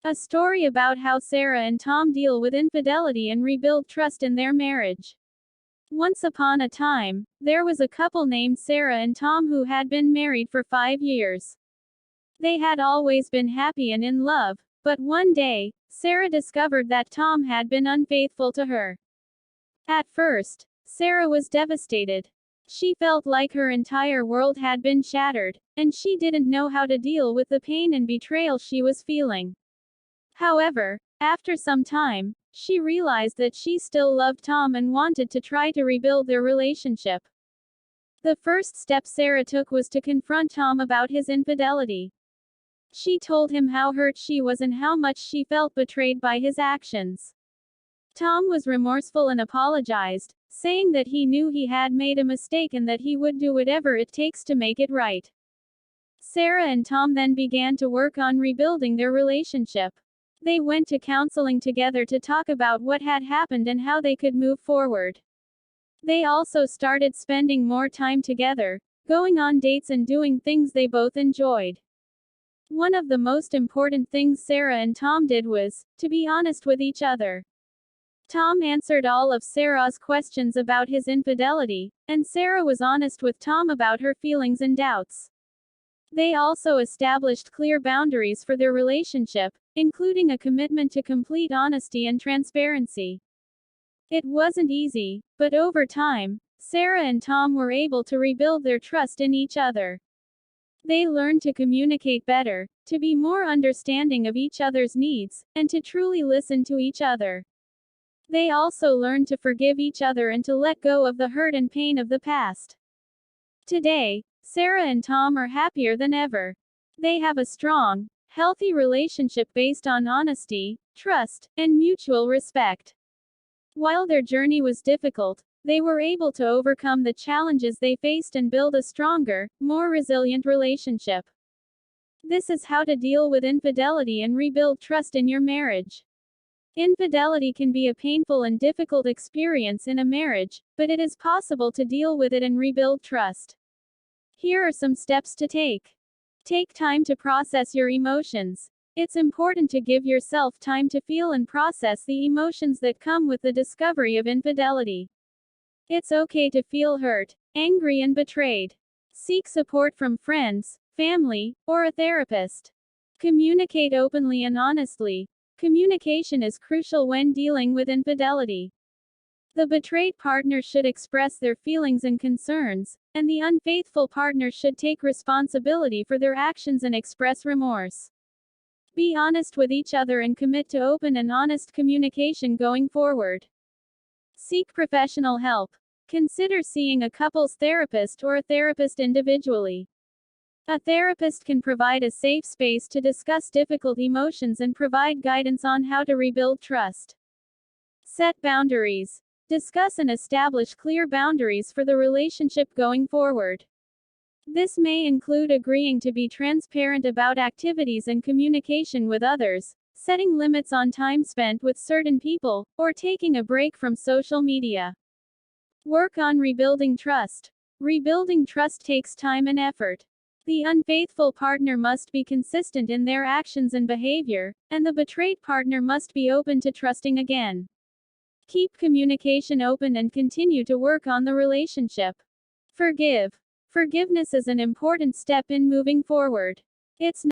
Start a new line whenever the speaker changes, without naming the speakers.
A story about how Sarah and Tom deal with infidelity and rebuild trust in their marriage. Once upon a time, there was a couple named Sarah and Tom who had been married for 5 years. They had always been happy and in love, but one day, Sarah discovered that Tom had been unfaithful to her. At first, Sarah was devastated. She felt like her entire world had been shattered, and she didn't know how to deal with the pain and betrayal she was feeling. However, after some time, she realized that she still loved Tom and wanted to try to rebuild their relationship. The first step Sarah took was to confront Tom about his infidelity. She told him how hurt she was and how much she felt betrayed by his actions. Tom was remorseful and apologized, saying that he knew he had made a mistake and that he would do whatever it takes to make it right. Sarah and Tom then began to work on rebuilding their relationship. They went to counseling together to talk about what had happened and how they could move forward. They also started spending more time together, going on dates and doing things they both enjoyed. One of the most important things Sarah and Tom did was to be honest with each other. Tom answered all of Sarah's questions about his infidelity, and Sarah was honest with Tom about her feelings and doubts. They also established clear boundaries for their relationship, including a commitment to complete honesty and transparency. It wasn't easy, but over time, Sarah and Tom were able to rebuild their trust in each other. They learned to communicate better, to be more understanding of each other's needs, and to truly listen to each other. They also learned to forgive each other and to let go of the hurt and pain of the past. Today, Sarah and Tom are happier than ever. They have a strong, healthy relationship based on honesty, trust, and mutual respect. While their journey was difficult, they were able to overcome the challenges they faced and build a stronger, more resilient relationship. This is how to deal with infidelity and rebuild trust in your marriage. Infidelity can be a painful and difficult experience in a marriage, but it is possible to deal with it and rebuild trust. Here are some steps to take. Take time to process your emotions. It's important to give yourself time to feel and process the emotions that come with the discovery of infidelity. It's okay to feel hurt, angry, and betrayed. Seek support from friends, family, or a therapist. Communicate openly and honestly. Communication is crucial when dealing with infidelity. The betrayed partner should express their feelings and concerns, and the unfaithful partner should take responsibility for their actions and express remorse. Be honest with each other and commit to open and honest communication going forward. Seek professional help. Consider seeing a couples therapist or a therapist individually. A therapist can provide a safe space to discuss difficult emotions and provide guidance on how to rebuild trust. Set boundaries. Discuss and establish clear boundaries for the relationship going forward. This may include agreeing to be transparent about activities and communication with others, setting limits on time spent with certain people, or taking a break from social media. Work on rebuilding trust. Rebuilding trust takes time and effort. The unfaithful partner must be consistent in their actions and behavior, and the betrayed partner must be open to trusting again. Keep communication open and continue to work on the relationship. Forgive. Forgiveness is an important step in moving forward. It's